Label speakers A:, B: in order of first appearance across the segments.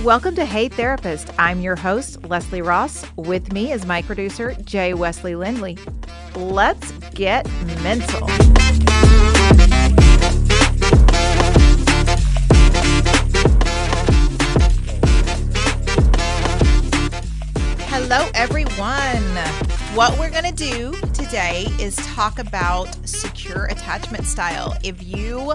A: Welcome to Hey Therapist. I'm your host, Leslie Ross. With me is my producer, Jay Wesley Lindley. Let's get mental. Hello, everyone. What we're going to do today is talk about secure attachment style. If you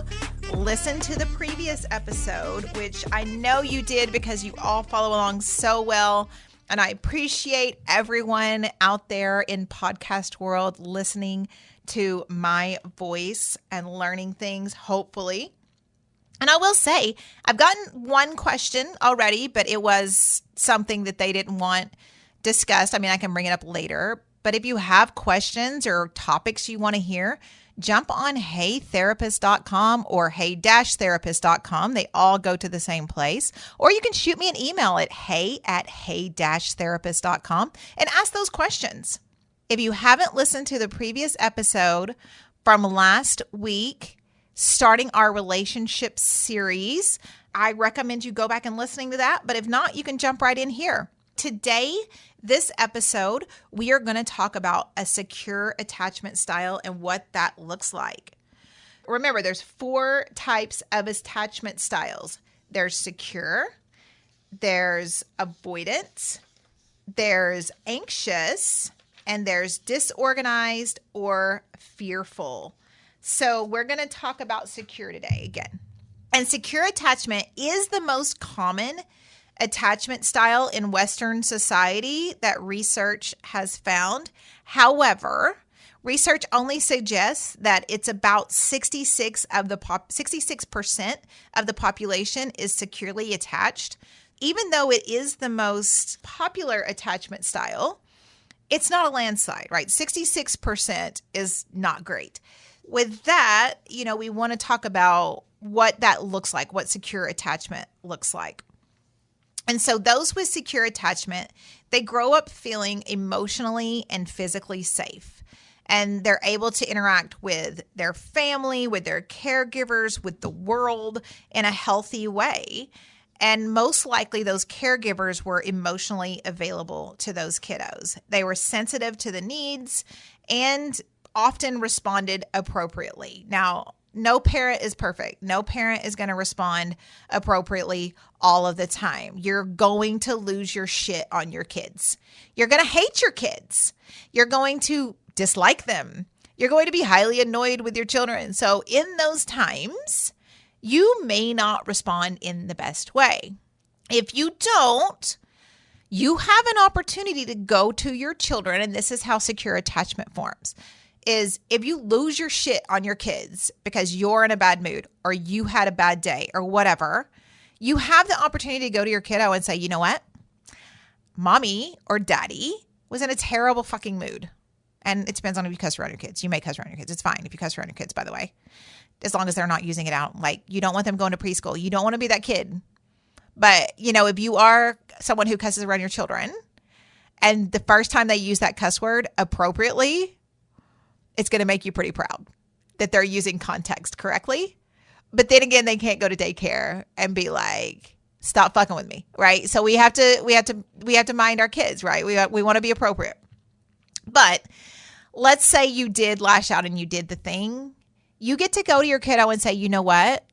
A: listened to the previous episode, which I know you did because you all follow along so well, and I appreciate everyone out there in podcast world listening to my voice and learning things, hopefully. And I will say, I've gotten one question already, but it was something that they didn't want discussed. I mean, I can bring it up later, but if you have questions or topics you want to hear, jump on heytherapist.com or hey-therapist.com. They all go to the same place. Or you can shoot me an email at hey@hey-therapist.com and ask those questions. If you haven't listened to the previous episode from last week, starting our relationship series, I recommend you go back and listening to that. But if not, you can jump right in here. Today, this episode, we are going to talk about a secure attachment style and what that looks like. Remember, there's 4 types of attachment styles. There's secure, there's avoidant, there's anxious, and there's disorganized or fearful. So we're going to talk about secure today again. And secure attachment is the most common attachment style in Western society that research has found. However, research only suggests that it's about 66% of the population is securely attached. Even though it is the most popular attachment style, it's not a landslide, right? 66% is not great. With that, we want to talk about what that looks like, what secure attachment looks like. And so those with secure attachment, they grow up feeling emotionally and physically safe. And they're able to interact with their family, with their caregivers, with the world in a healthy way. And most likely those caregivers were emotionally available to those kiddos. They were sensitive to the needs and often responded appropriately. Now, no parent is perfect. No parent is going to respond appropriately all of the time. You're going to lose your shit on your kids. You're going to hate your kids. You're going to dislike them. You're going to be highly annoyed with your children. So in those times, you may not respond in the best way. If you don't, you have an opportunity to go to your children, and this is how secure attachment forms. Is if you lose your shit on your kids because you're in a bad mood or you had a bad day or whatever, you have the opportunity to go to your kiddo and say, you know what? Mommy or daddy was in a terrible fucking mood. And it depends on if you cuss around your kids. You may cuss around your kids. It's fine if you cuss around your kids, by the way, as long as they're not using it out. Like, you don't want them going to preschool. You don't want to be that kid. But, if you are someone who cusses around your children and the first time they use that cuss word appropriately, it's going to make you pretty proud that they're using context correctly. But then again, they can't go to daycare and be like, stop fucking with me, right? So we have to mind our kids, right? We want to be appropriate. But let's say you did lash out and you did the thing. You get to go to your kiddo and say, you know what?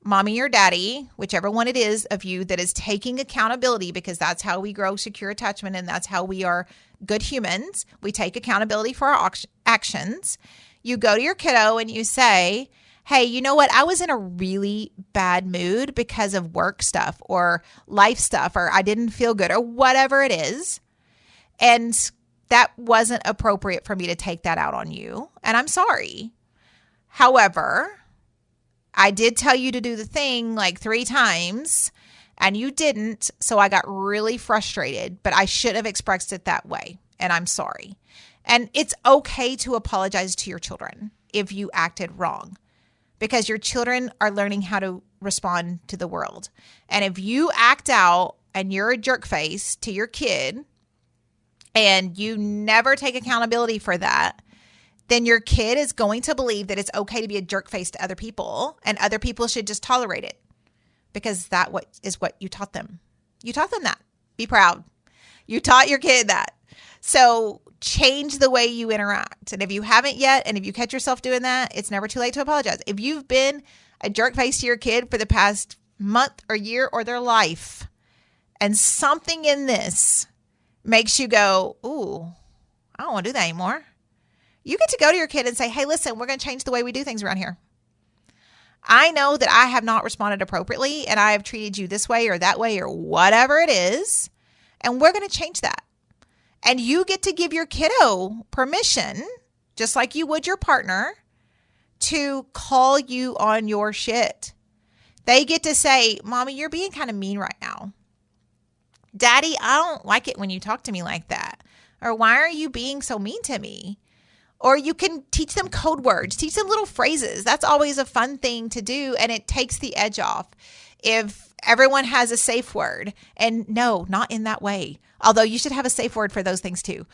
A: Mommy or daddy, whichever one it is of you that is taking accountability, because that's how we grow secure attachment and that's how we are good humans. We take accountability for our actions. You go to your kiddo and you say, hey, you know what? I was in a really bad mood because of work stuff or life stuff, or I didn't feel good or whatever it is. And that wasn't appropriate for me to take that out on you. And I'm sorry. However, I did tell you to do the thing like 3 times and you didn't. So I got really frustrated, but I should have expressed it that way. And I'm sorry. And it's okay to apologize to your children if you acted wrong, because your children are learning how to respond to the world. And if you act out and you're a jerk face to your kid and you never take accountability for that, then your kid is going to believe that it's okay to be a jerk face to other people and other people should just tolerate it because that is what you taught them. You taught them that. Be proud. You taught your kid that. So change the way you interact. And if you haven't yet, and if you catch yourself doing that, it's never too late to apologize. If you've been a jerk face to your kid for the past month or year or their life, and something in this makes you go, ooh, I don't want to do that anymore. You get to go to your kid and say, hey, listen, we're going to change the way we do things around here. I know that I have not responded appropriately and I have treated you this way or that way or whatever it is. And we're going to change that. And you get to give your kiddo permission, just like you would your partner, to call you on your shit. They get to say, Mommy, you're being kind of mean right now. Daddy, I don't like it when you talk to me like that. Or why are you being so mean to me? Or you can teach them code words, teach them little phrases. That's always a fun thing to do, and it takes the edge off. If everyone has a safe word, and no, not in that way, although you should have a safe word for those things too.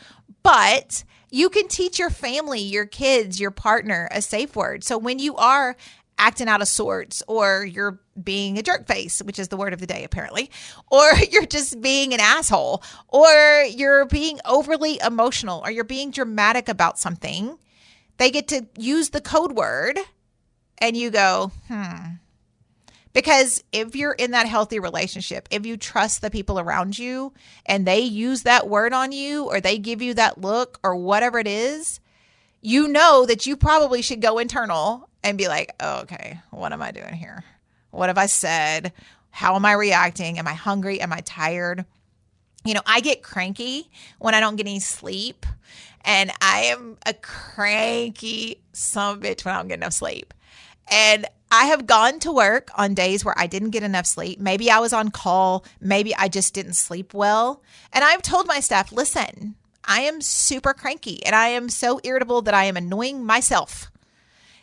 A: But you can teach your family, your kids, your partner a safe word. So when you are acting out of sorts, or you're being a jerk face, which is the word of the day apparently, or you're just being an asshole, or you're being overly emotional, or you're being dramatic about something, they get to use the code word and you go, Because if you're in that healthy relationship, if you trust the people around you and they use that word on you, or they give you that look or whatever it is, you know that you probably should go internal and be like, oh, okay, what am I doing here? What have I said? How am I reacting? Am I hungry? Am I tired? You know, I get cranky when I don't get any sleep, and I am a cranky son of a bitch when I don't get enough sleep. And I have gone to work on days where I didn't get enough sleep. Maybe I was on call. Maybe I just didn't sleep well. And I've told my staff, listen, I am super cranky and I am so irritable that I am annoying myself.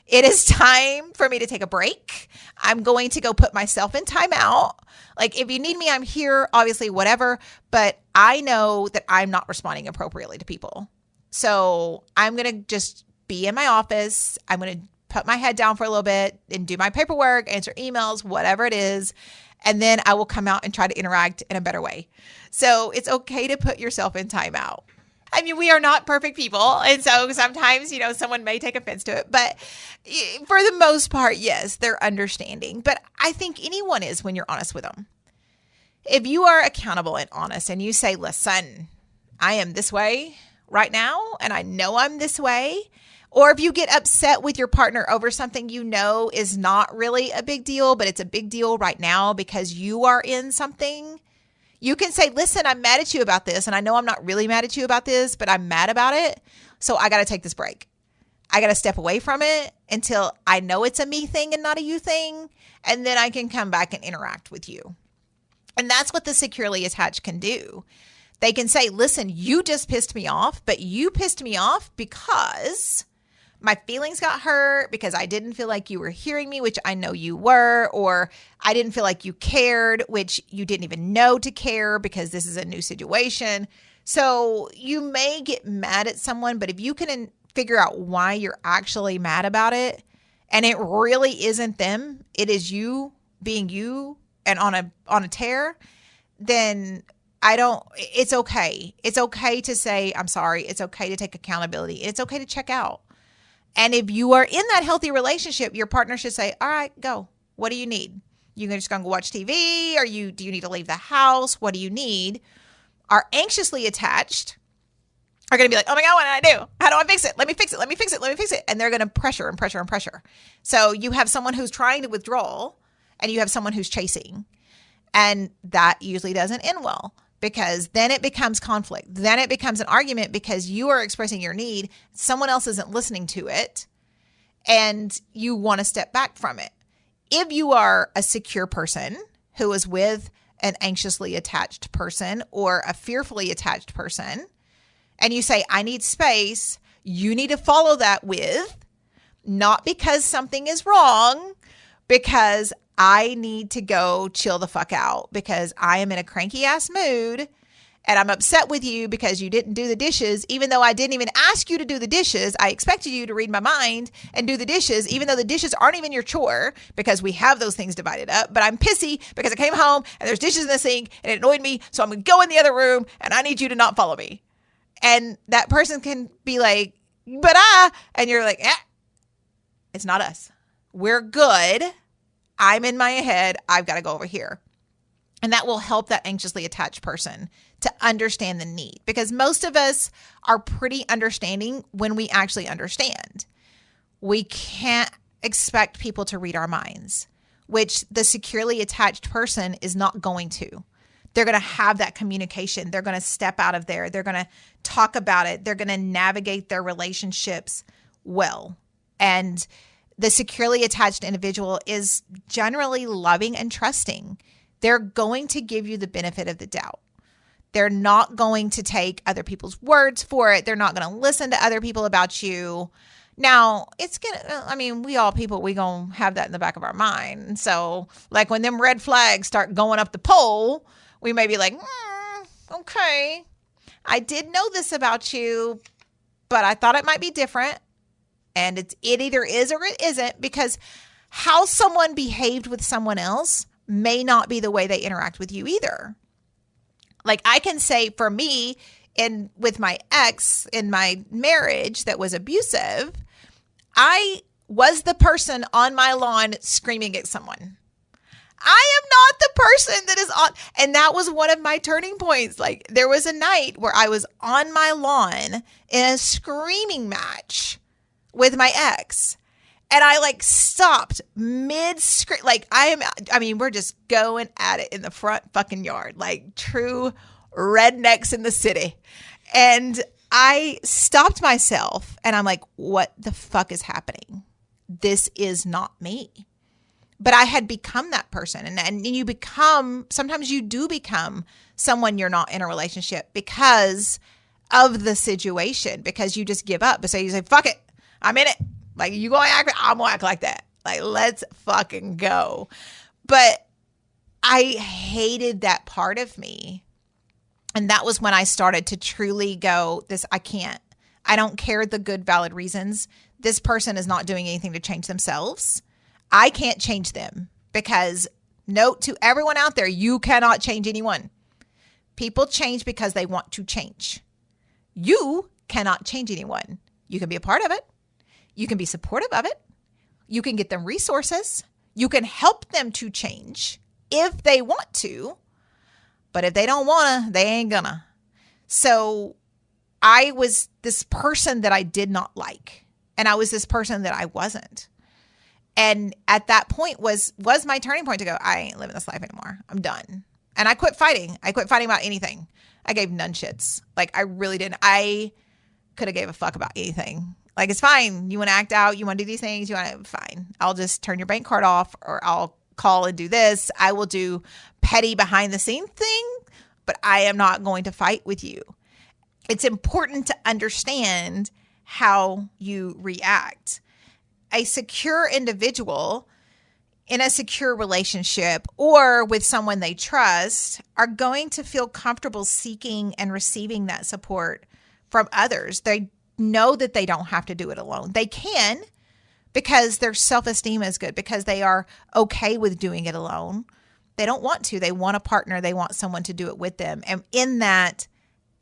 A: It is time for me to take a break. I'm going to go put myself in timeout. Like, if you need me, I'm here, obviously, whatever. But I know that I'm not responding appropriately to people. So I'm going to just be in my office. I'm going to put my head down for a little bit and do my paperwork, answer emails, whatever it is. And then I will come out and try to interact in a better way. So it's okay to put yourself in timeout. I mean, we are not perfect people. And so sometimes, someone may take offense to it. But for the most part, yes, they're understanding. But I think anyone is when you're honest with them. If you are accountable and honest and you say, listen, I am this way right now, and I know I'm this way. Or if you get upset with your partner over something you know is not really a big deal, but it's a big deal right now because you are in something, you can say, listen, I'm mad at you about this. And I know I'm not really mad at you about this, but I'm mad about it. So I got to take this break. I got to step away from it until I know it's a me thing and not a you thing. And then I can come back and interact with you. And that's what the securely attached can do. They can say, listen, you just pissed me off, but you pissed me off because my feelings got hurt, because I didn't feel like you were hearing me, which I know you were, or I didn't feel like you cared, which you didn't even know to care because this is a new situation. So you may get mad at someone, but if you can figure out why you're actually mad about it, and it really isn't them, it is you being you and on a tear, then it's okay. It's okay to say, I'm sorry. It's okay to take accountability. It's okay to check out. And if you are in that healthy relationship, your partner should say, all right, go. What do you need? You just going to go watch TV? Or do you need to leave the house? What do you need? Our anxiously attached are going to be like, oh my God, what did I do? How do I fix it? Let me fix it. Let me fix it. Let me fix it. And they're going to pressure and pressure and pressure. So you have someone who's trying to withdraw and you have someone who's chasing. And that usually doesn't end well. Because then it becomes conflict. Then it becomes an argument because you are expressing your need. Someone else isn't listening to it. And you want to step back from it. If you are a secure person who is with an anxiously attached person or a fearfully attached person, and you say, I need space, you need to follow that with, not because something is wrong, because I need to go chill the fuck out because I am in a cranky ass mood and I'm upset with you because you didn't do the dishes, even though I didn't even ask you to do the dishes. I expected you to read my mind and do the dishes, even though the dishes aren't even your chore, because we have those things divided up. But I'm pissy because I came home and there's dishes in the sink and it annoyed me. So I'm going to go in the other room and I need you to not follow me. And that person can be like, and you're like, it's not us. We're good. I'm in my head. I've got to go over here. And that will help that anxiously attached person to understand the need, because most of us are pretty understanding when we actually understand. We can't expect people to read our minds, which the securely attached person is not going to. They're going to have that communication. They're going to step out of there. They're going to talk about it. They're going to navigate their relationships well. And the securely attached individual is generally loving and trusting. They're going to give you the benefit of the doubt. They're not going to take other people's words for it. They're not going to listen to other people about you. Now, we all people, we going to have that in the back of our mind. So like when them red flags start going up the pole, we may be like, okay, I did know this about you, but I thought it might be different. And it either is or it isn't, because how someone behaved with someone else may not be the way they interact with you either. Like I can say for me, with my ex in my marriage that was abusive, I was the person on my lawn screaming at someone. I am not the person that is on. And that was one of my turning points. Like there was a night where I was on my lawn in a screaming match with my ex. And I stopped mid-scream. We're just going at it in the front fucking yard, like true rednecks in the city. And I stopped myself and I'm like, what the fuck is happening? This is not me. But I had become that person. And sometimes you do become someone you're not in a relationship because of the situation, because you just give up. So you say, fuck it, I'm in it. Like, you gonna act, I'm gonna act like that. Like, let's fucking go. But I hated that part of me. And that was when I started to truly go, I don't care the good, valid reasons. This person is not doing anything to change themselves. I can't change them, because note to everyone out there, you cannot change anyone. People change because they want to change. You cannot change anyone. You can be a part of it. You can be supportive of it. You can get them resources. You can help them to change if they want to. But if they don't want to, they ain't gonna. So I was this person that I did not like. And I was this person that I wasn't. And at that point was my turning point to go, I ain't living this life anymore. I'm done. And I quit fighting. I quit fighting about anything. I gave none shits. Like, I really didn't. I could have gave a fuck about anything. Like, it's fine. You want to act out. You want to do these things. Fine. I'll just turn your bank card off, or I'll call and do this. I will do petty behind the scenes thing, but I am not going to fight with you. It's important to understand how you react. A secure individual in a secure relationship or with someone they trust are going to feel comfortable seeking and receiving that support from others. They know that they don't have to do it alone. They can, because their self-esteem is good, because they are okay with doing it alone. They don't want to. They want a partner. They want someone to do it with them. And in that,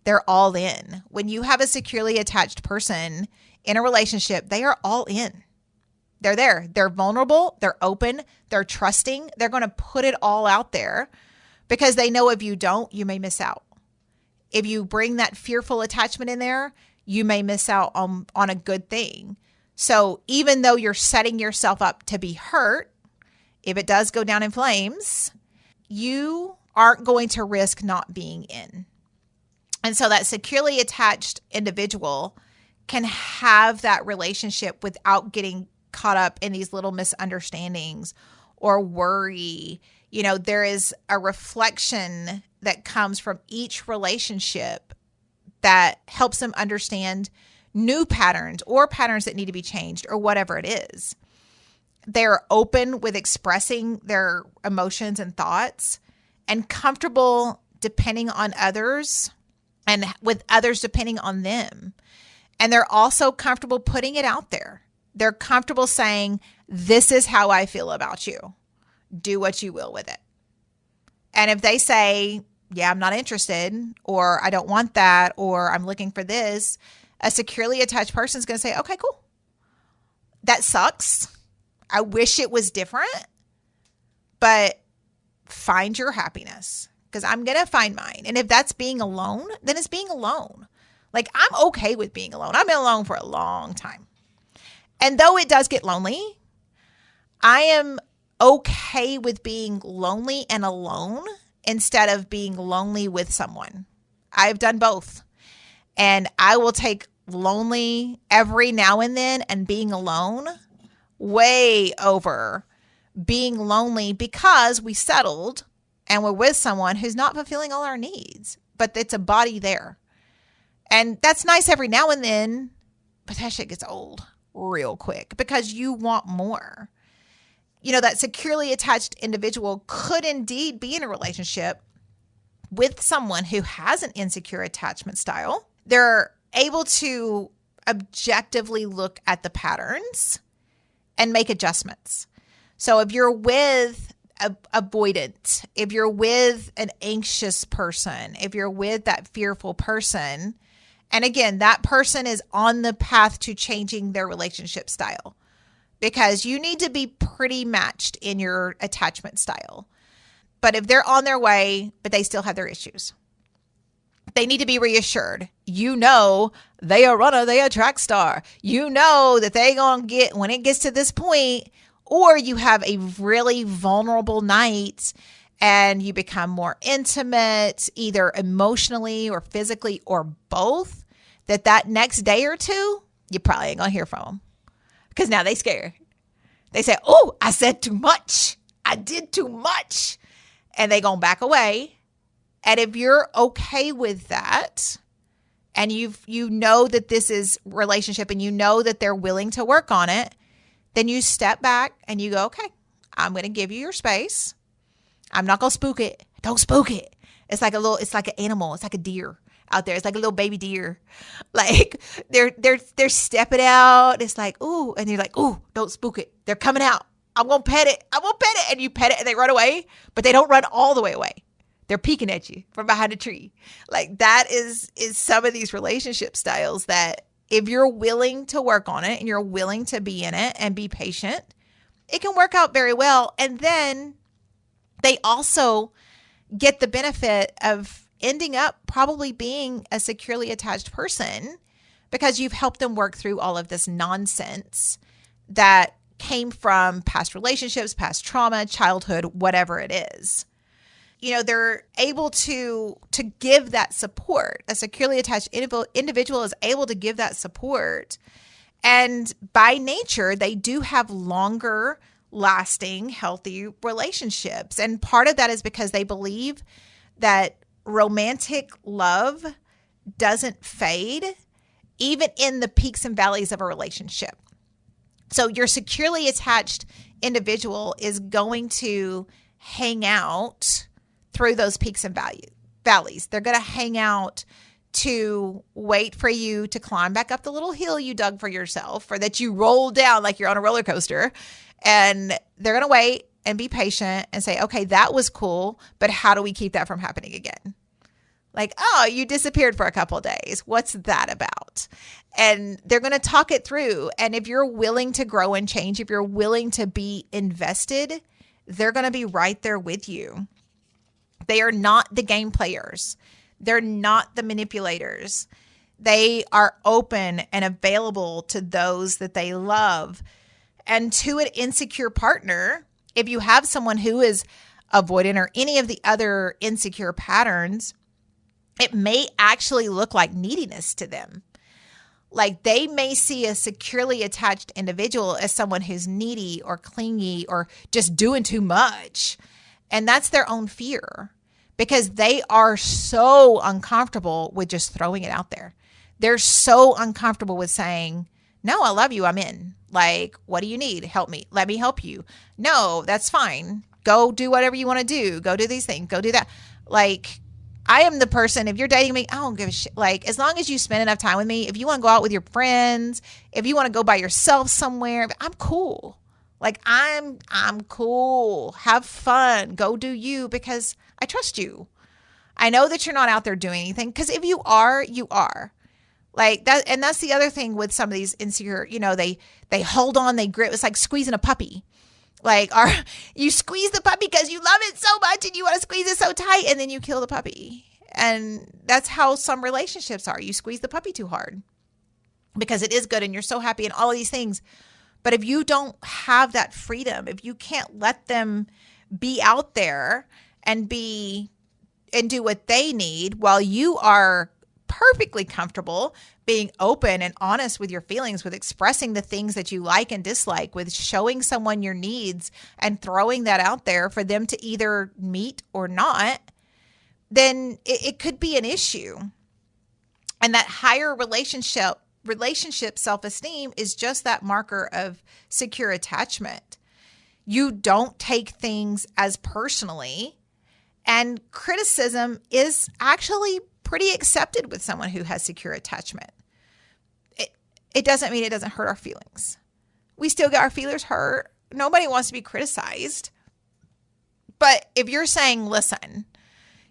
A: they're all in. When you have a securely attached person in a relationship, they are all in. They're there. They're vulnerable. They're open. They're trusting. They're going to put it all out there, because they know if you don't, you may miss out. If you bring that fearful attachment in there, you may miss out on a good thing. So even though you're setting yourself up to be hurt, if it does go down in flames, you aren't going to risk not being in. And so that securely attached individual can have that relationship without getting caught up in these little misunderstandings or worry. You know, there is a reflection that comes from each relationship that helps them understand new patterns or patterns that need to be changed or whatever it is. They're open with expressing their emotions and thoughts and comfortable depending on others and with others depending on them. And they're also comfortable putting it out there. They're comfortable saying, this is how I feel about you. Do what you will with it. And if they say, yeah, I'm not interested, or I don't want that, or I'm looking for this, a securely attached person is going to say, okay, cool. That sucks. I wish it was different, but find your happiness, because I'm going to find mine. And if that's being alone, then it's being alone. Like, I'm okay with being alone. I've been alone for a long time. And though it does get lonely, I am okay with being lonely and alone instead of being lonely with someone. I've done both. And I will take lonely every now and then and being alone way over being lonely because we settled and we're with someone who's not fulfilling all our needs, but it's a body there. And that's nice every now and then, but that shit gets old real quick because you want more. You know, that securely attached individual could indeed be in a relationship with someone who has an insecure attachment style. They're able to objectively look at the patterns and make adjustments. So if you're with avoidant, if you're with an anxious person, if you're with that fearful person, and again, that person is on the path to changing their relationship style, because you need to be pretty matched in your attachment style. But if they're on their way, but they still have their issues, they need to be reassured. You know, they a runner, they a track star. You know that they gonna get, when it gets to this point, or you have a really vulnerable night and you become more intimate, either emotionally or physically or both, that next day or two, you probably ain't gonna hear from them. Because now they scared. They say, oh, I said too much. I did too much. And they gonna back away. And if you're okay with that, and you know that this is relationship and you know that they're willing to work on it, then you step back and you go, okay, I'm going to give you your space. I'm not going to spook it. Don't spook it. It's like an animal. It's like a deer out there. It's like a little baby deer. Like they're stepping out. It's like, ooh, and you're like, ooh, don't spook it. They're coming out. I'm going to pet it. I'm going to pet it. And you pet it and they run away, but they don't run all the way away. They're peeking at you from behind a tree. Like that is some of these relationship styles that if you're willing to work on it and you're willing to be in it and be patient, it can work out very well. And then they also get the benefit of ending up probably being a securely attached person because you've helped them work through all of this nonsense that came from past relationships, past trauma, childhood, whatever it is. You know, they're able to give that support. A securely attached individual is able to give that support. And by nature, they do have longer lasting, healthy relationships. And part of that is because they believe that romantic love doesn't fade, even in the peaks and valleys of a relationship. So your securely attached individual is going to hang out through those peaks and valleys. They're going to hang out to wait for you to climb back up the little hill you dug for yourself, or that you roll down like you're on a roller coaster. And they're going to wait and be patient and say, okay, that was cool, but how do we keep that from happening again? Like, oh, you disappeared for a couple of days. What's that about? And they're going to talk it through. And if you're willing to grow and change, if you're willing to be invested, they're going to be right there with you. They are not the game players. They're not the manipulators. They are open and available to those that they love. And to an insecure partner, if you have someone who is avoidant or any of the other insecure patterns, it may actually look like neediness to them. Like they may see a securely attached individual as someone who's needy or clingy or just doing too much. And that's their own fear because they are so uncomfortable with just throwing it out there. They're so uncomfortable with saying, no, I love you. I'm in. Like, what do you need? Help me. Let me help you. No, that's fine. Go do whatever you want to do. Go do these things. Go do that. Like, I am the person, if you're dating me, I don't give a shit. Like, as long as you spend enough time with me, if you want to go out with your friends, if you want to go by yourself somewhere, I'm cool. Like, I'm cool. Have fun. Go do you, because I trust you. I know that you're not out there doing anything, because if you are, you are. Like that, and that's the other thing with some of these insecure, they hold on, they grip. It's like squeezing a puppy. Like, you squeeze the puppy because you love it so much and you want to squeeze it so tight, and then you kill the puppy. And that's how some relationships are. You squeeze the puppy too hard because it is good and you're so happy and all of these things. But if you don't have that freedom, if you can't let them be out there and do what they need while you are perfectly comfortable being open and honest with your feelings, with expressing the things that you like and dislike, with showing someone your needs and throwing that out there for them to either meet or not, then it could be an issue. And that higher relationship self-esteem is just that marker of secure attachment. You don't take things as personally, and criticism is actually pretty accepted with someone who has secure attachment. It doesn't mean it doesn't hurt our feelings. We still get our feelers hurt. Nobody wants to be criticized. But if you're saying, listen,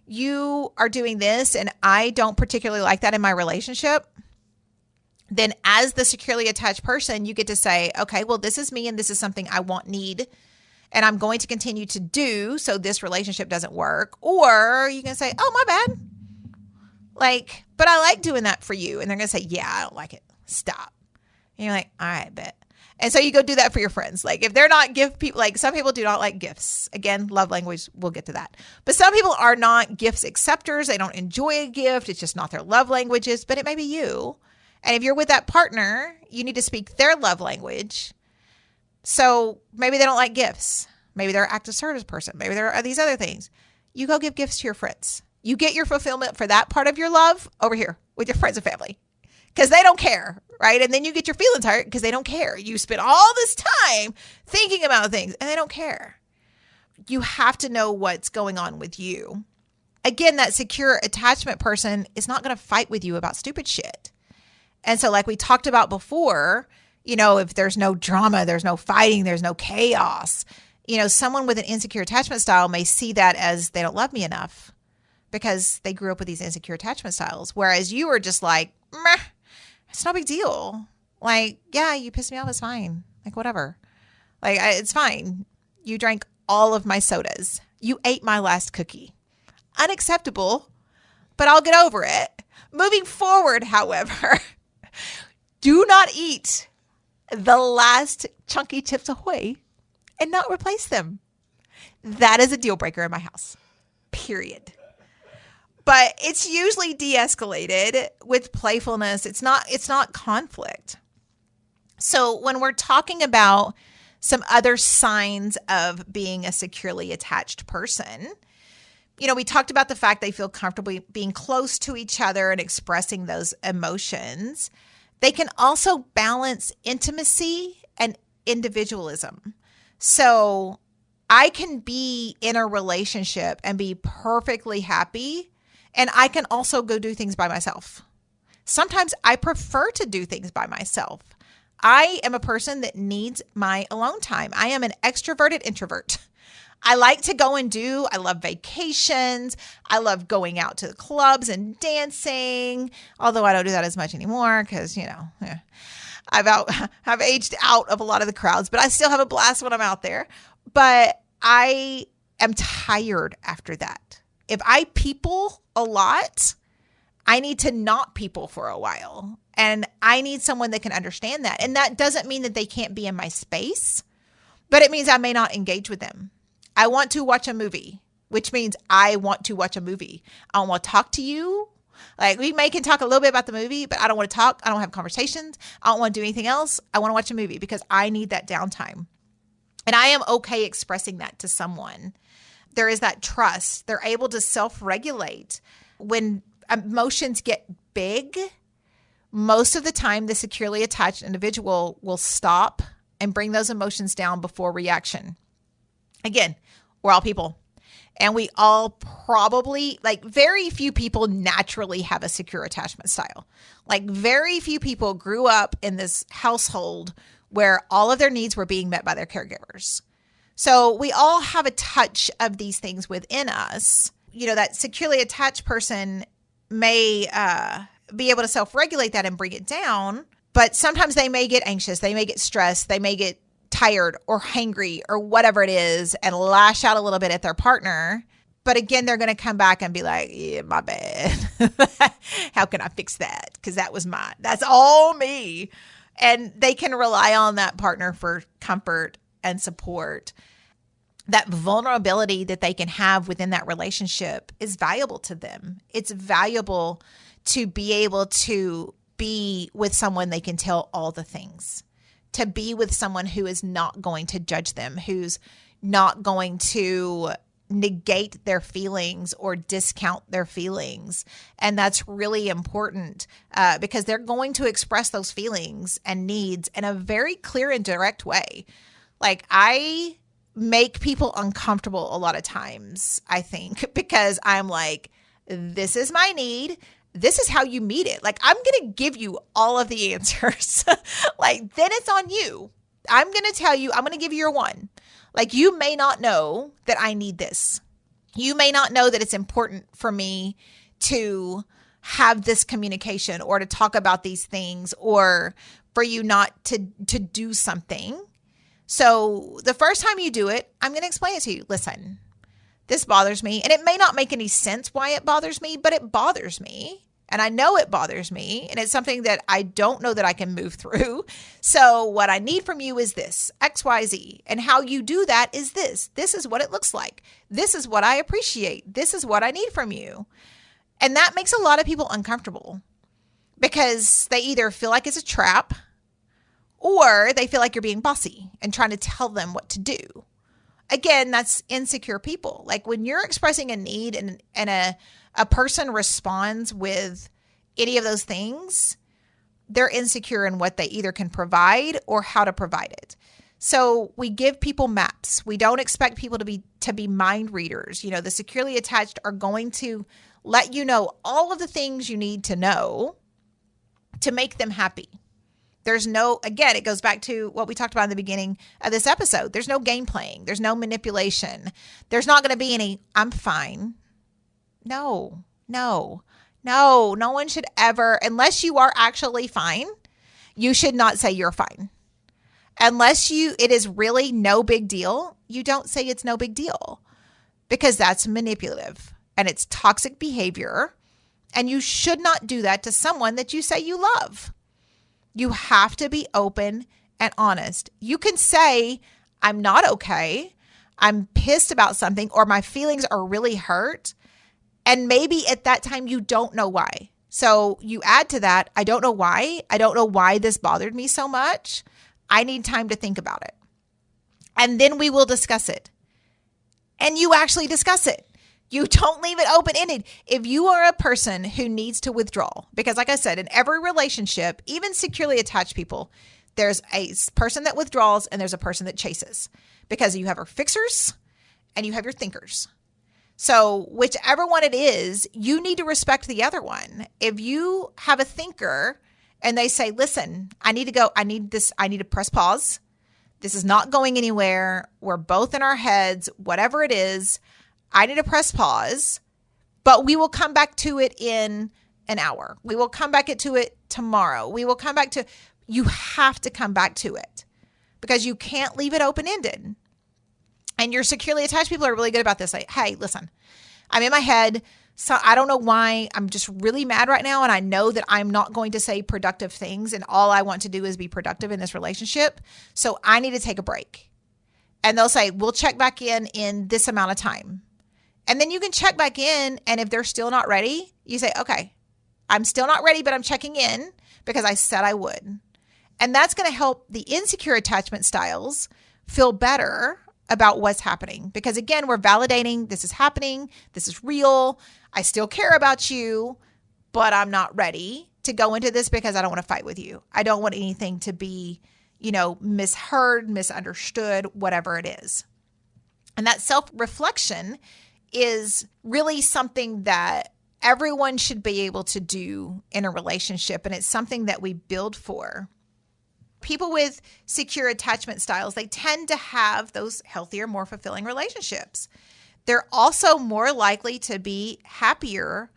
A: you are doing this and I don't particularly like that in my relationship, then as the securely attached person, you get to say, okay, well, this is me and this is something I need, and I'm going to continue to do so this relationship doesn't work. Or you can say, oh, my bad. Like, but I like doing that for you. And they're going to say, yeah, I don't like it. Stop. And you're like, all right, bet. And so you go do that for your friends. Like, if they're not gift people, like some people do not like gifts. Again, love language, we'll get to that. But some people are not gifts acceptors. They don't enjoy a gift. It's just not their love languages, but it may be you. And if you're with that partner, you need to speak their love language. So maybe they don't like gifts. Maybe they're an act of service person. Maybe there are these other things. You go give gifts to your friends. You get your fulfillment for that part of your love over here with your friends and family, because they don't care, right? And then you get your feelings hurt because they don't care. You spend all this time thinking about things and they don't care. You have to know what's going on with you. Again, that secure attachment person is not going to fight with you about stupid shit. And so like we talked about before, if there's no drama, there's no fighting, there's no chaos, someone with an insecure attachment style may see that as they don't love me enough because they grew up with these insecure attachment styles. Whereas you were just like, meh, it's no big deal. Like, yeah, you pissed me off. It's fine. Like, whatever. Like, it's fine. You drank all of my sodas. You ate my last cookie. Unacceptable, but I'll get over it. Moving forward, however, do not eat the last chunky Chips Ahoy and not replace them. That is a deal breaker in my house. Period. But it's usually de-escalated with playfulness. It's not conflict. So when we're talking about some other signs of being a securely attached person, we talked about the fact they feel comfortable being close to each other and expressing those emotions. They can also balance intimacy and individualism. So I can be in a relationship and be perfectly happy, and I can also go do things by myself. Sometimes I prefer to do things by myself. I am a person that needs my alone time. I am an extroverted introvert. I like to go and I love vacations. I love going out to the clubs and dancing, although I don't do that as much anymore because, I've aged out of a lot of the crowds, but I still have a blast when I'm out there. But I am tired after that. If I people a lot, I need to not people for a while. And I need someone that can understand that. And that doesn't mean that they can't be in my space, but it means I may not engage with them. I want to watch a movie, which means I want to watch a movie. I don't want to talk to you. Like, we can talk a little bit about the movie, but I don't want to talk. I don't have conversations. I don't want to do anything else. I want to watch a movie because I need that downtime. And I am okay expressing that to someone. There is that trust. They're able to self-regulate. When emotions get big, most of the time, the securely attached individual will stop and bring those emotions down before reaction. Again, we're all people. And we all probably, like, very few people naturally have a secure attachment style. Like, very few people grew up in this household where all of their needs were being met by their caregivers. So we all have a touch of these things within us. That securely attached person may be able to self-regulate that and bring it down, but sometimes they may get anxious, they may get stressed, they may get tired or hangry or whatever it is and lash out a little bit at their partner. But again, they're going to come back and be like, yeah, my bad. How can I fix that? Because that's all me. And they can rely on that partner for comfort and support. That vulnerability that they can have within that relationship is valuable to them. It's valuable to be able to be with someone they can tell all the things, to be with someone who is not going to judge them, who's not going to negate their feelings or discount their feelings. And that's really important because they're going to express those feelings and needs in a very clear and direct way. Like, I make people uncomfortable a lot of times, I think, because I'm like, this is my need. This is how you meet it. Like, I'm going to give you all of the answers. Like, then it's on you. I'm going to tell you, I'm going to give you your one. Like, you may not know that I need this. You may not know that it's important for me to have this communication or to talk about these things or for you not to do something. So the first time you do it, I'm going to explain it to you. Listen, this bothers me. And it may not make any sense why it bothers me, but it bothers me. And I know it bothers me. And it's something that I don't know that I can move through. So what I need from you is this, X, Y, Z. And how you do that is this. This is what it looks like. This is what I appreciate. This is what I need from you. And that makes a lot of people uncomfortable because they either feel like it's a trap or they feel like you're being bossy and trying to tell them what to do. Again, that's insecure people. Like, when you're expressing a need and a person responds with any of those things, they're insecure in what they either can provide or how to provide it. So we give people maps. We don't expect people to be mind readers. The securely attached are going to let you know all of the things you need to know to make them happy. Again, it goes back to what we talked about in the beginning of this episode. There's no game playing. There's no manipulation. There's not going to be any, I'm fine. No one should ever, unless you are actually fine, you should not say you're fine. Unless it is really no big deal, you don't say it's no big deal because that's manipulative and it's toxic behavior. And you should not do that to someone that you say you love. You have to be open and honest. You can say, I'm not okay. I'm pissed about something, or my feelings are really hurt. And maybe at that time, you don't know why. So you add to that, I don't know why. I don't know why this bothered me so much. I need time to think about it. And then we will discuss it. And you actually discuss it. You don't leave it open-ended. If you are a person who needs to withdraw, because like I said, in every relationship, even securely attached people, there's a person that withdraws and there's a person that chases, because you have your fixers and you have your thinkers. So whichever one it is, you need to respect the other one. If you have a thinker and they say, listen, I need to go, I need to press pause. This is not going anywhere. We're both in our heads, whatever it is. I need to press pause, but we will come back to it in an hour. We will come back to it tomorrow. You have to come back to it because you can't leave it open-ended. And your securely attached people are really good about this. Like, hey, listen, I'm in my head. So I don't know why. I'm just really mad right now. And I know that I'm not going to say productive things. And all I want to do is be productive in this relationship. So I need to take a break. And they'll say, we'll check back in this amount of time. And then you can check back in. And if they're still not ready, you say, okay, I'm still not ready, but I'm checking in because I said I would. And that's going to help the insecure attachment styles feel better about what's happening. Because again, we're validating this is happening. This is real. I still care about you, but I'm not ready to go into this because I don't want to fight with you. I don't want anything to be, misheard, misunderstood, whatever it is. And that self-reflection is really something that everyone should be able to do in a relationship, and it's something that we build for. People with secure attachment styles, they tend to have those healthier, more fulfilling relationships. They're also more likely to be happier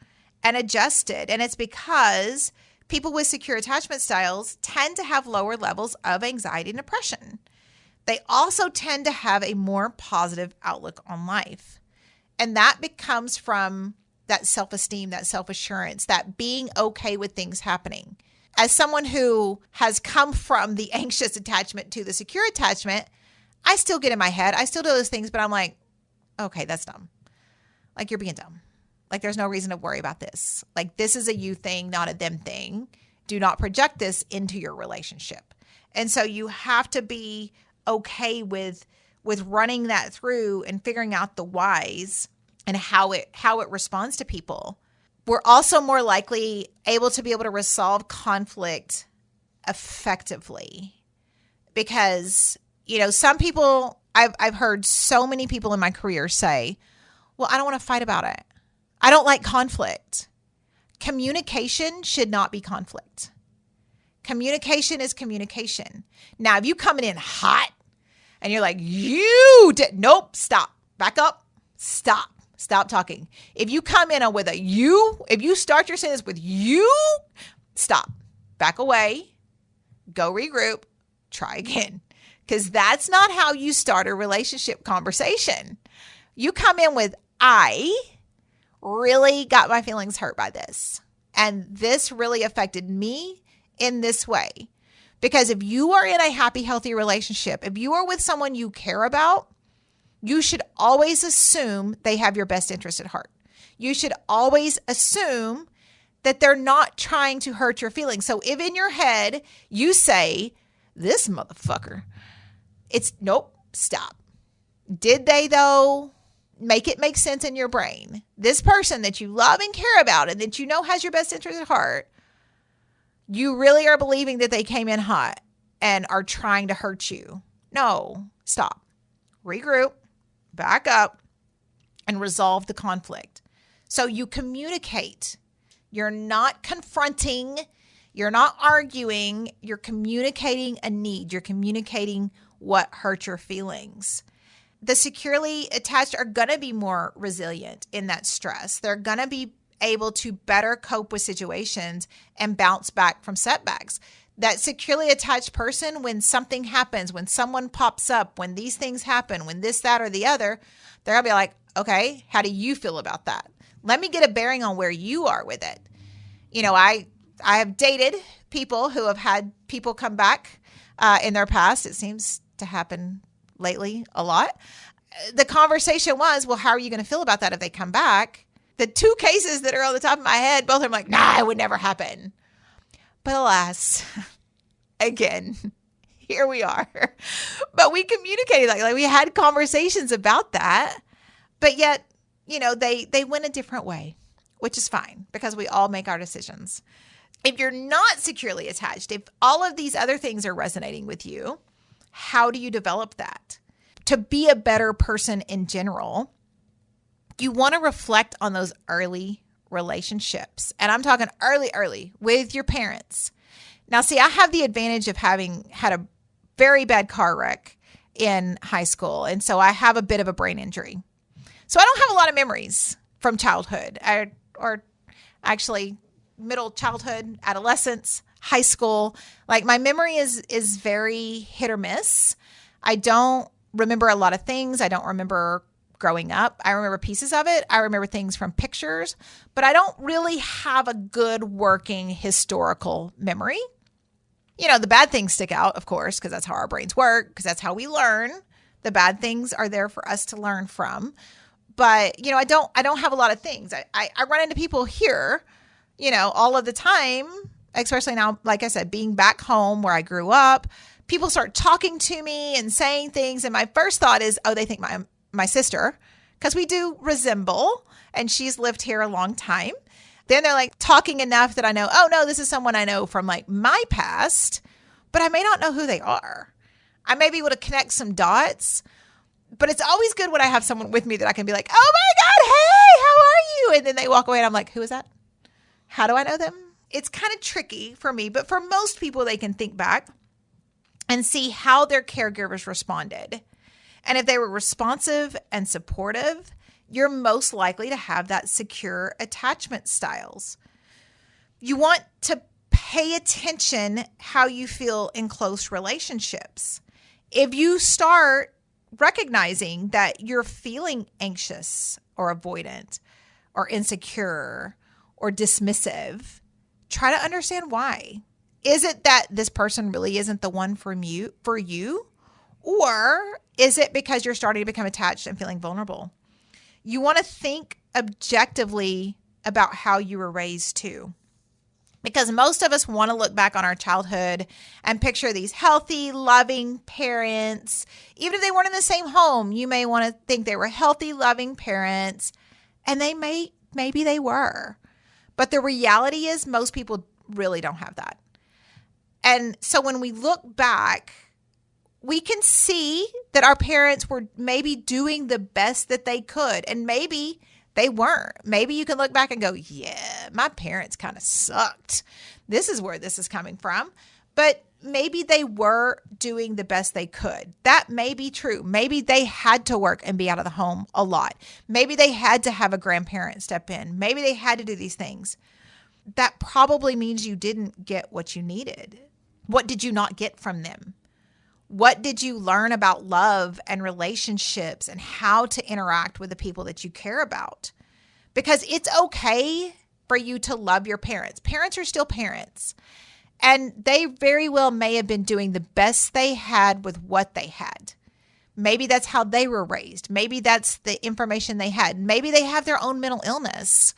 A: and adjusted. And it's because people with secure attachment styles tend to have lower levels of anxiety and depression. They also tend to have a more positive outlook on life. And that becomes from that self-esteem, that self-assurance, that being okay with things happening. As someone who has come from the anxious attachment to the secure attachment, I still get in my head. I still do those things, but I'm like, okay, that's dumb. Like, you're being dumb. Like, there's no reason to worry about this. Like, this is a you thing, not a them thing. Do not project this into your relationship. And so you have to be okay with running that through and figuring out the whys and how it responds to people. We're also more likely able to resolve conflict effectively because, some people, I've heard so many people in my career say, well, I don't want to fight about it. I don't like conflict. Communication should not be conflict. Communication is communication. Now, if you coming in hot and you're like, nope, stop, back up, stop talking. If you come in with if you start your sentence with you, stop, back away, go regroup, try again. Because that's not how you start a relationship conversation. You come in with, I really got my feelings hurt by this. And this really affected me in this way. Because if you are in a happy, healthy relationship, if you are with someone you care about, you should always assume they have your best interest at heart. You should always assume that they're not trying to hurt your feelings. So if in your head you say, this motherfucker, it's nope, stop. Did they though? Make it make sense in your brain. This person that you love and care about and that you know has your best interest at heart, you really are believing that they came in hot and are trying to hurt you. No, stop. Regroup, back up, and resolve the conflict. So you communicate. You're not confronting. You're not arguing. You're communicating a need. You're communicating what hurt your feelings. The securely attached are going to be more resilient in that stress. They're going to be able to better cope with situations and bounce back from setbacks. That securely attached person, when something happens, when someone pops up, when these things happen, when this, that, or the other, they're going to be like, okay, how do you feel about that? Let me get a bearing on where you are with it. I have dated people who have had people come back in their past. It seems to happen lately a lot. The conversation was, well, how are you going to feel about that if they come back? The two cases that are on the top of my head, both of them like, nah, it would never happen. But alas, again, here we are. But we communicated, like we had conversations about that. But yet, they went a different way, which is fine because we all make our decisions. If you're not securely attached, if all of these other things are resonating with you, how do you develop that? To be a better person in general, you want to reflect on those early relationships. And I'm talking early with your parents. Now, see, I have the advantage of having had a very bad car wreck in high school. And so I have a bit of a brain injury. So I don't have a lot of memories from childhood or actually middle childhood, adolescence, high school. Like my memory is very hit or miss. I don't remember a lot of things. I don't remember growing up. I remember pieces of it. I remember things from pictures, but I don't really have a good working historical memory. The bad things stick out, of course, because that's how our brains work, because that's how we learn. The bad things are there for us to learn from. But, I don't have a lot of things. I run into people here, all of the time, especially now, like I said, being back home where I grew up, people start talking to me and saying things. And my first thought is, oh, they think my sister, because we do resemble, and she's lived here a long time. Then they're like talking enough that I know, oh no, this is someone I know from like my past, but I may not know who they are. I may be able to connect some dots, but it's always good when I have someone with me that I can be like, oh my God, you. And then they walk away and I'm like, who is that? How do I know them? It's kind of tricky for me, but for most people, they can think back and see how their caregivers responded. And if they were responsive and supportive, you're most likely to have that secure attachment styles. You want to pay attention how you feel in close relationships. If you start recognizing that you're feeling anxious or avoidant or insecure or dismissive, try to understand why. Is it that this person really isn't the one for you? Or is it because you're starting to become attached and feeling vulnerable? You want to think objectively about how you were raised too. Because most of us want to look back on our childhood and picture these healthy, loving parents. Even if they weren't in the same home, you may want to think they were healthy, loving parents. And maybe they were. But the reality is most people really don't have that. And so when we look back, we can see that our parents were maybe doing the best that they could. And maybe they weren't. Maybe you can look back and go, yeah, my parents kind of sucked. This is where this is coming from. But maybe they were doing the best they could. That may be true. Maybe they had to work and be out of the home a lot. Maybe they had to have a grandparent step in. Maybe they had to do these things. That probably means you didn't get what you needed. What did you not get from them? What did you learn about love and relationships and how to interact with the people that you care about? Because it's okay for you to love your parents. Parents are still parents. And they very well may have been doing the best they had with what they had. Maybe that's how they were raised. Maybe that's the information they had. Maybe they have their own mental illness.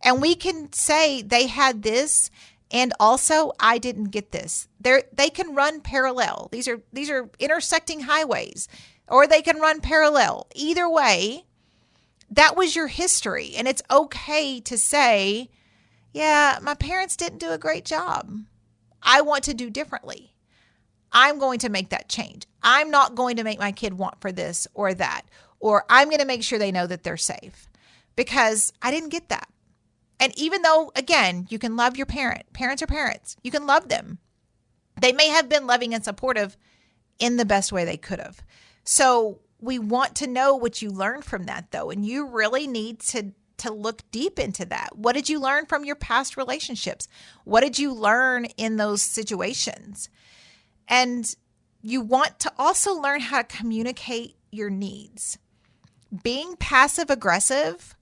A: And we can say they had this, and also I didn't get this. They can run parallel. These are intersecting highways, or they can run parallel. Either way, that was your history. And it's okay to say, yeah, my parents didn't do a great job. I want to do differently. I'm going to make that change. I'm not going to make my kid want for this or that, or I'm going to make sure they know that they're safe because I didn't get that. And even though, again, you can love your parents are parents, you can love them. They may have been loving and supportive in the best way they could have. So we want to know what you learned from that, though. And you really need to look deep into that. What did you learn from your past relationships? What did you learn in those situations? And you want to also learn how to communicate your needs. Being passive aggressive,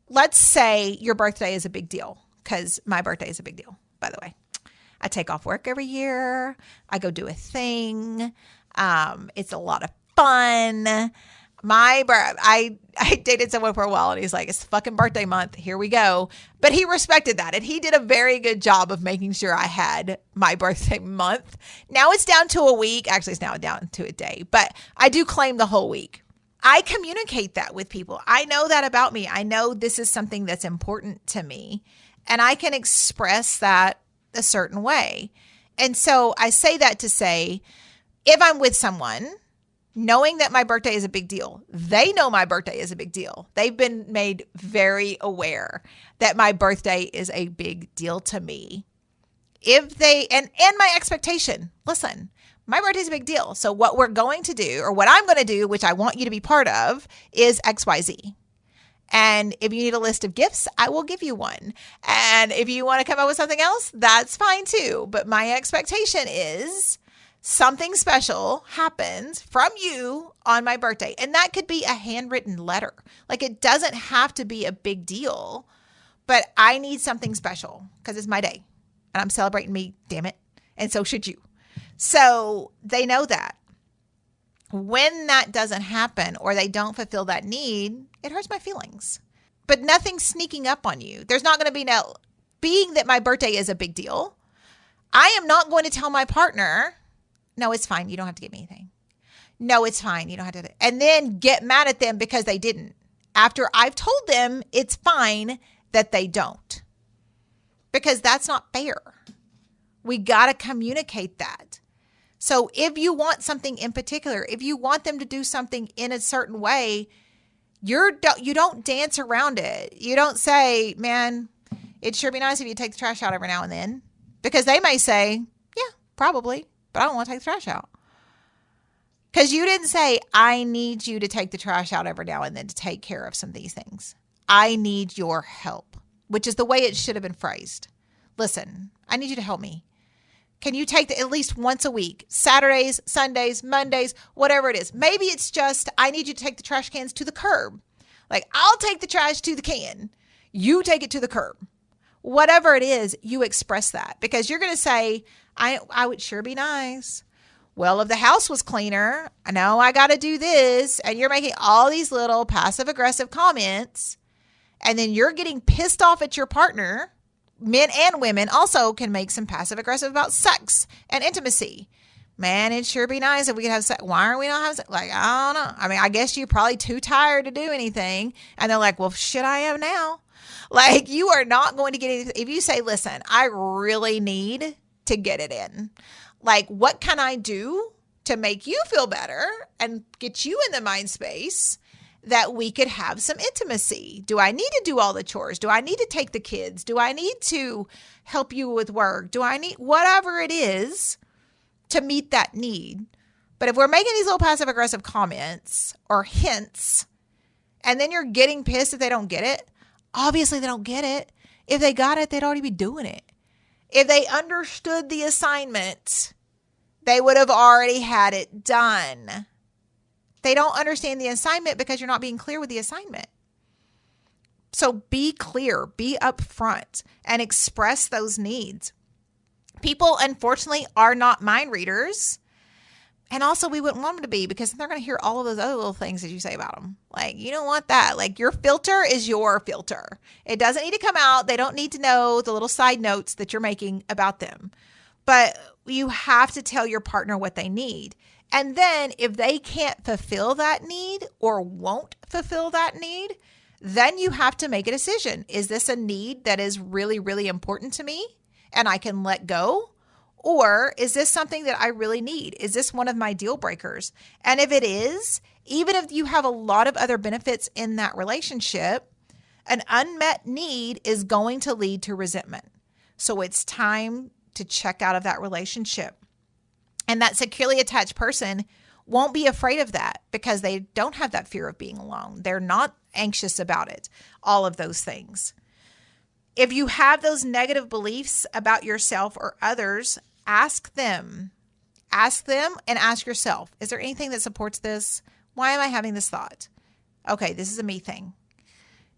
A: let's say your birthday is a big deal, because my birthday is a big deal, by the way. I take off work every year. I go do a thing. It's a lot of fun. I dated someone for a while and he's like, it's fucking birthday month. Here we go. But he respected that. And he did a very good job of making sure I had my birthday month. Now it's down to a week. Actually, it's now down to a day, but I do claim the whole week. I communicate that with people. I know that about me. I know this is something that's important to me, and I can express that a certain way. And so I say that to say, if I'm with someone, knowing that my birthday is a big deal, they know my birthday is a big deal. They've been made very aware that my birthday is a big deal to me. If they, and my expectation, listen, my birthday is a big deal. So what we're going to do, or what I'm going to do, which I want you to be part of, is XYZ. And if you need a list of gifts, I will give you one. And if you want to come up with something else, that's fine too. But my expectation is something special happens from you on my birthday. And that could be a handwritten letter. Like, it doesn't have to be a big deal, but I need something special because it's my day and I'm celebrating me, damn it. And so should you. So they know that. When that doesn't happen or they don't fulfill that need, it hurts my feelings. But nothing's sneaking up on you. There's not going to be no, being that my birthday is a big deal, I am not going to tell my partner, no, it's fine. You don't have to give me anything. No, it's fine. You don't have to. And then get mad at them because they didn't. After I've told them it's fine that they don't. Because that's not fair. We got to communicate that. So if you want something in particular, if you want them to do something in a certain way, You don't dance around it. You don't say, man, it'd sure be nice if you take the trash out every now and then. Because they may say, yeah, probably, but I don't want to take the trash out. Because you didn't say, I need you to take the trash out every now and then to take care of some of these things. I need your help, which is the way it should have been phrased. Listen, I need you to help me. Can you take at least once a week, Saturdays, Sundays, Mondays, whatever it is? Maybe it's just, I need you to take the trash cans to the curb. Like, I'll take the trash to the can. You take it to the curb. Whatever it is, you express that, because you're going to say, I would sure be nice. Well, if the house was cleaner, I know I got to do this. And you're making all these little passive aggressive comments. And then you're getting pissed off at your partner. Men and women also can make some passive aggressive about sex and intimacy. Man, it'd sure be nice if we could have sex. Why are we not having sex? Like, I don't know. I mean, I guess you're probably too tired to do anything. And they're like, well, shit, I am now. Like, you are not going to get anything. If you say, listen, I really need to get it in. Like, what can I do to make you feel better and get you in the mind space that we could have some intimacy? Do I need to do all the chores? Do I need to take the kids? Do I need to help you with work? Do I need whatever it is to meet that need? But if we're making these little passive aggressive comments or hints, and then you're getting pissed if they don't get it, obviously they don't get it. If they got it, they'd already be doing it. If they understood the assignment, they would have already had it done. They don't understand the assignment because you're not being clear with the assignment. So be clear, be upfront, and express those needs. People, unfortunately, are not mind readers. And also, we wouldn't want them to be, because they're going to hear all of those other little things that you say about them. Like, you don't want that. Like, your filter is your filter. It doesn't need to come out. They don't need to know the little side notes that you're making about them. But you have to tell your partner what they need. And then if they can't fulfill that need or won't fulfill that need, then you have to make a decision. Is this a need that is really, really important to me and I can let go? Or is this something that I really need? Is this one of my deal breakers? And if it is, even if you have a lot of other benefits in that relationship, an unmet need is going to lead to resentment. So it's time to check out of that relationship. And that securely attached person won't be afraid of that because they don't have that fear of being alone. They're not anxious about it, all of those things. If you have those negative beliefs about yourself or others, ask them. Ask them and ask yourself, is there anything that supports this? Why am I having this thought? Okay, this is a me thing.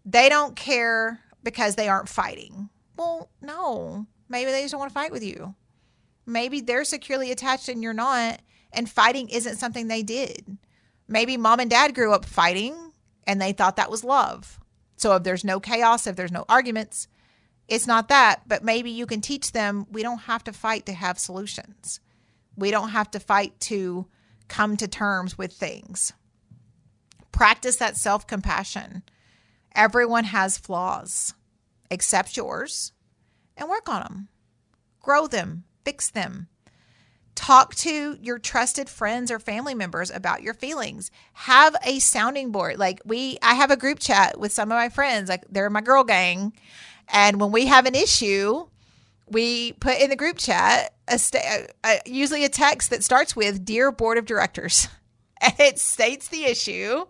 A: They don't care because they aren't fighting. Well, no. Maybe they just don't want to fight with you. Maybe they're securely attached and you're not, and fighting isn't something they did. Maybe mom and dad grew up fighting and they thought that was love. So if there's no chaos, if there's no arguments, it's not that. But maybe you can teach them we don't have to fight to have solutions. We don't have to fight to come to terms with things. Practice that self-compassion. Everyone has flaws. Accept yours and work on them. Grow them. Fix them. Talk to your trusted friends or family members about your feelings. Have a sounding board. Like I have a group chat with some of my friends, like they're my girl gang. And when we have an issue, we put in the group chat usually a text that starts with, "Dear Board of Directors." And it states the issue.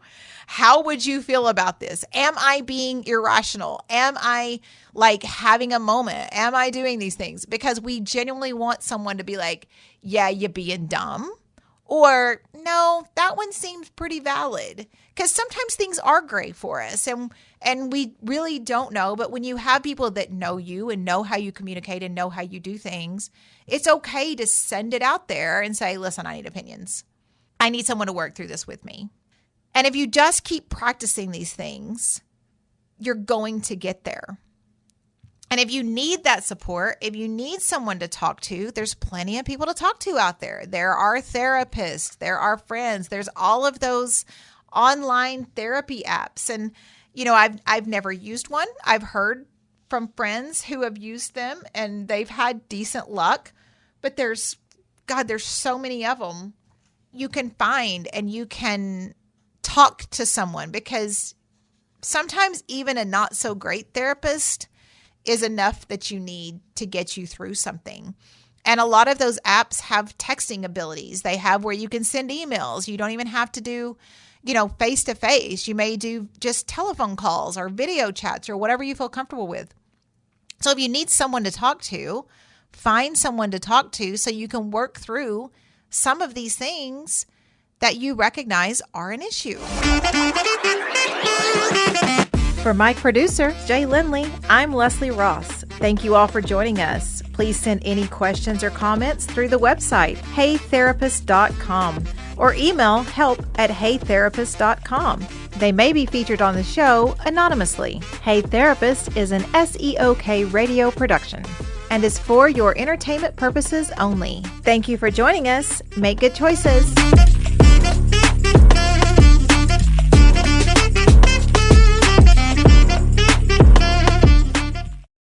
A: How would you feel about this? Am I being irrational? Am I like having a moment? Am I doing these things? Because we genuinely want someone to be like, yeah, you're being dumb. Or no, that one seems pretty valid. Because sometimes things are gray for us and we really don't know. But when you have people that know you and know how you communicate and know how you do things, it's okay to send it out there and say, listen, I need opinions. I need someone to work through this with me. And if you just keep practicing these things, you're going to get there. And if you need that support, if you need someone to talk to, there's plenty of people to talk to out there. There are therapists, there are friends, there's all of those online therapy apps. And, you know, I've never used one. I've heard from friends who have used them and they've had decent luck, but there's so many of them you can find and you can talk to someone, because sometimes even a not so great therapist is enough that you need to get you through something. And a lot of those apps have texting abilities. They have where you can send emails. You don't even have to do, face to face. You may do just telephone calls or video chats or whatever you feel comfortable with. So if you need someone to talk to, find someone to talk to so you can work through some of these things that you recognize are an issue.
B: For my producer, Jay Lindley, I'm Leslie Ross. Thank you all for joining us. Please send any questions or comments through the website, heytherapist.com, or email help@heytherapist.com. They may be featured on the show anonymously. Hey Therapist is an SEOK radio production and is for your entertainment purposes only. Thank you for joining us. Make good choices.